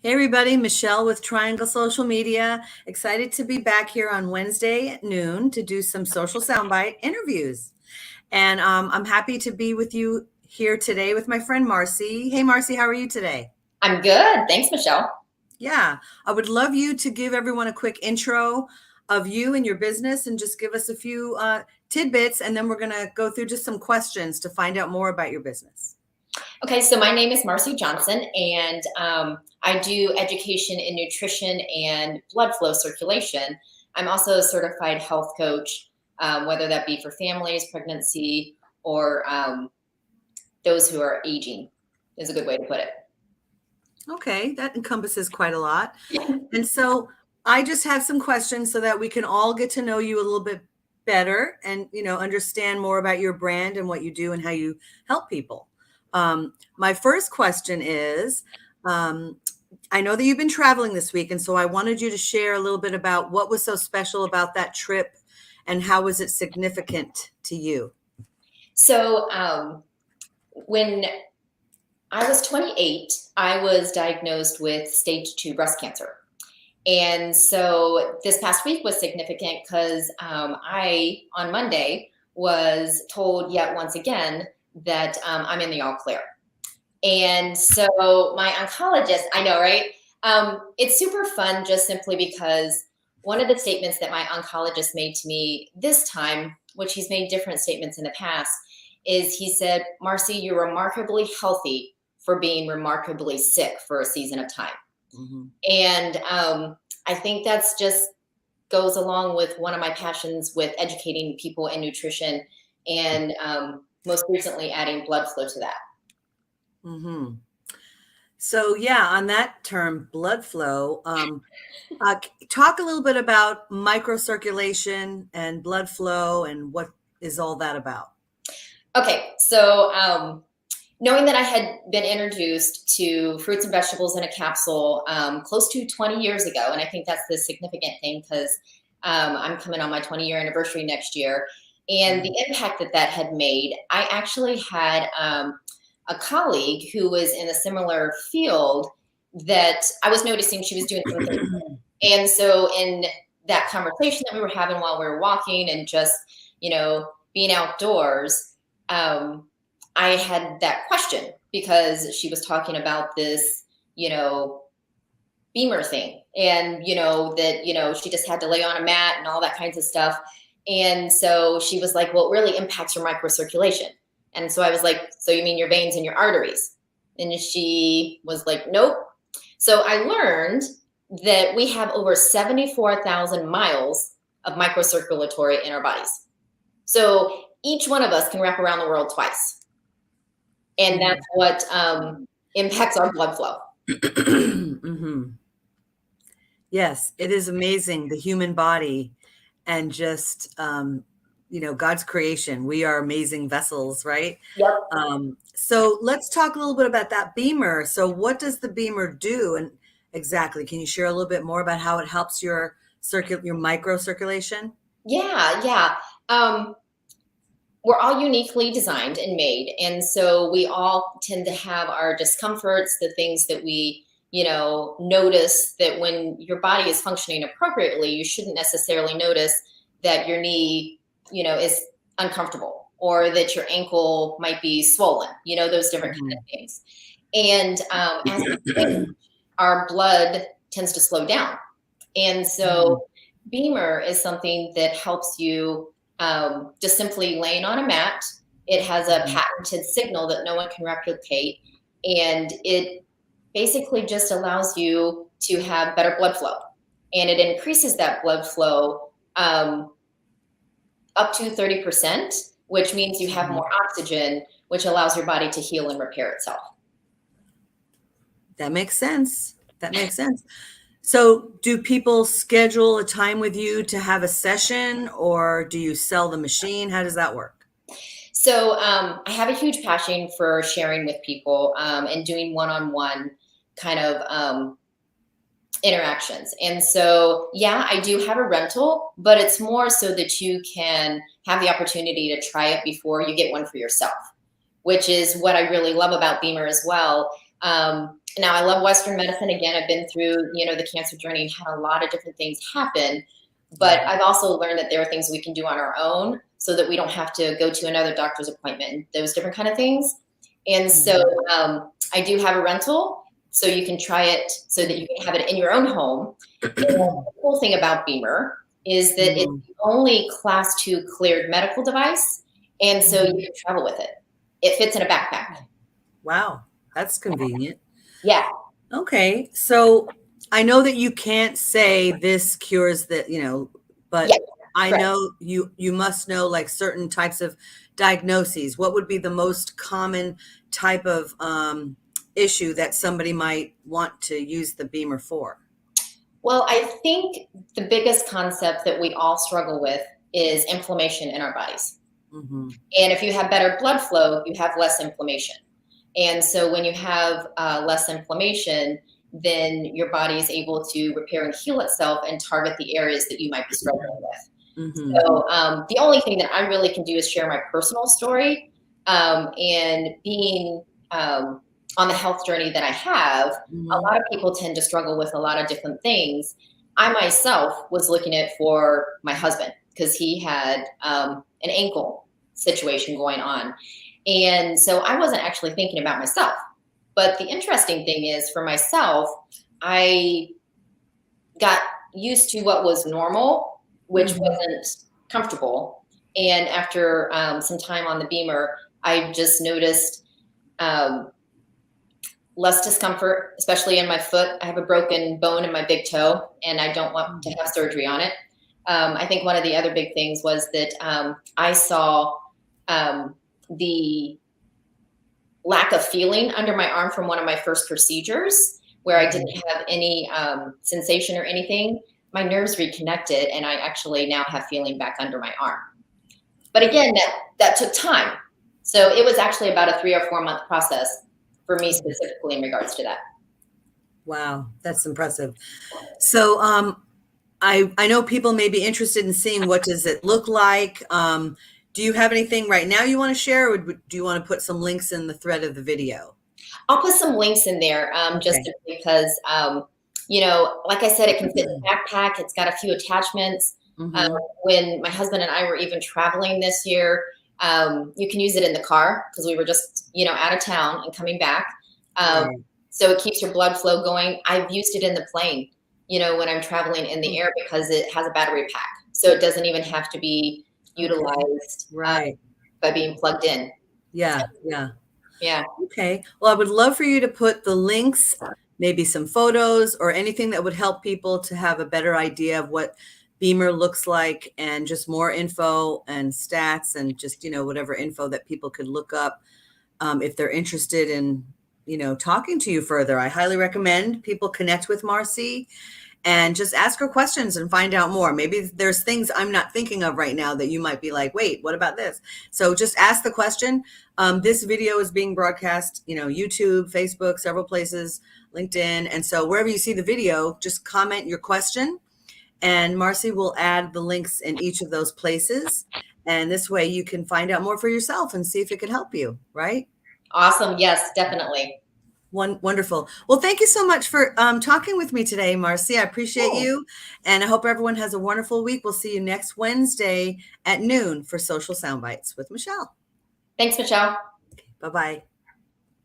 Hey everybody, Michelle with Triangle Social Media. Excited to be back here on Wednesday at noon to do some social soundbite interviews. And I'm happy to be with you here today with my friend Marcie. Hey Marcie, how are you today? I'm good. Thanks, Michelle. Yeah, I would love you to give everyone a quick intro of you and your business and just give us a few tidbits, and then we're going to go through just some questions to find out more about your business. Okay, so my name is Marcie Johnson, and I do education in nutrition and blood flow circulation. I'm also a certified health coach, whether that be for families, pregnancy, or those who are aging, is a good way to put it. Okay, that encompasses quite a lot. And so I just have some questions so that we can all get to know you a little bit better and, understand more about your brand and what you do and how you help people. My first question is, I know that you've been traveling this week, and so I wanted you to share a little bit about what was so special about that trip and how was it significant to you? So when I was 28, I was diagnosed with stage 2 breast cancer. And so this past week was significant because I, on Monday, was told yet once again that I'm in the all clear. And so my oncologist, I know, right? It's super fun just simply because one of the statements that my oncologist made to me this time, which he's made different statements in the past, is he said, Marcie, you're remarkably healthy for being remarkably sick for a season of time. Mm-hmm. And I think that's just goes along with one of my passions with educating people in nutrition and most recently adding blood flow to that. Mm-hmm. So yeah, on that term, blood flow, talk a little bit about microcirculation and blood flow and what is all that about? Okay, so knowing that I had been introduced to fruits and vegetables in a capsule close to 20 years ago, and I think that's the significant thing because I'm coming on my 20-year anniversary next year, and the impact that that had made, I actually had a colleague who was in a similar field that I was noticing she was doing something. And so in that conversation that we were having while we were walking and just, being outdoors, I had that question because she was talking about this, Beamer thing and, that, she just had to lay on a mat and all that kinds of stuff. And so she was like, well, it really impacts your microcirculation. And so I was like, so you mean your veins and your arteries? And she was like, nope. So I learned that we have over 74,000 miles of microcirculatory in our bodies. So each one of us can wrap around the world twice. And that's what impacts our blood flow. Mm-hmm. Yes, it is amazing, the human body and just, God's creation. We are amazing vessels, right? Yep. So let's talk a little bit about that Beamer. So what does the Beamer do? And exactly, can you share a little bit more about how it helps your microcirculation? Yeah. We're all uniquely designed and made. And so we all tend to have our discomforts, the things that we, notice that when your body is functioning appropriately, you shouldn't necessarily notice that your knee, is uncomfortable or that your ankle might be swollen, those different kind of things. And as we age, our blood tends to slow down. And so Beamer is something that helps you just simply laying on a mat. It has a patented signal that no one can replicate. And it basically just allows you to have better blood flow. And it increases that blood flow up to 30%, which means you have more oxygen, which allows your body to heal and repair itself. That makes sense. So do people schedule a time with you to have a session, or do you sell the machine? How does that work? So I have a huge passion for sharing with people and doing one-on-one kind of interactions. And so, yeah, I do have a rental, but it's more so that you can have the opportunity to try it before you get one for yourself, which is what I really love about Beamer as well. Now, I love Western medicine. Again, I've been through, the cancer journey and had a lot of different things happen. But I've also learned that there are things we can do on our own so that we don't have to go to another doctor's appointment and those different kind of things. And so I do have a rental, so you can try it so that you can have it in your own home. And the cool thing about Beamer is that it's the only Class 2 cleared medical device, and so you can travel with it. It fits in a backpack. Wow, that's convenient. Yeah. Okay, so I know that you can't say this cures that, but I know you must know like certain types of diagnoses. What would be the most common type of issue that somebody might want to use the Beamer for? Well, I think the biggest concept that we all struggle with is inflammation in our bodies. And if you have better blood flow, you have less inflammation. And so when you have less inflammation, then your body is able to repair and heal itself and target the areas that you might be struggling with. So the only thing that I really can do is share my personal story. And being on the health journey that I have, a lot of people tend to struggle with a lot of different things. I myself was looking at for my husband because he had an ankle situation going on. And so I wasn't actually thinking about myself. But the interesting thing is for myself, I got used to what was normal, which wasn't comfortable. And after some time on the Beamer, I just noticed less discomfort, especially in my foot. I have a broken bone in my big toe, and I don't want to have surgery on it. I think one of the other big things was that I saw the lack of feeling under my arm from one of my first procedures where I didn't have any sensation or anything. My nerves reconnected, and I actually now have feeling back under my arm. But again, that took time. So it was actually about a 3 or 4 month process for me specifically in regards to that. Wow, that's impressive. So I know people may be interested in seeing what does it look like. Do you have anything right now you want to share, or do you want to put some links in the thread of the video? I'll put some links in there just because, like I said, it can fit in a backpack. It's got a few attachments. When my husband and I were even traveling this year, you can use it in the car because we were just, out of town and coming back. So it keeps your blood flow going. I've used it in the plane, when I'm traveling in the air because it has a battery pack. So it doesn't even have to be utilized by being plugged in. Yeah. Okay. Well, I would love for you to put the links, maybe some photos or anything that would help people to have a better idea of what Beamer looks like, and just more info and stats and just, whatever info that people could look up if they're interested in, talking to you further. I highly recommend people connect with Marcie and just ask her questions and find out more. Maybe there's things I'm not thinking of right now that you might be like, wait, what about this? So just ask the question. This video is being broadcast, YouTube, Facebook, several places, LinkedIn. And so wherever you see the video, just comment your question, and Marcie will add the links in each of those places. And this way you can find out more for yourself and see if it could help you, right? Awesome. Yes, definitely. Wonderful. Well, thank you so much for talking with me today, Marcie. I appreciate you. And I hope everyone has a wonderful week. We'll see you next Wednesday at noon for Social Soundbites with Michelle. Thanks, Michelle. Bye-bye.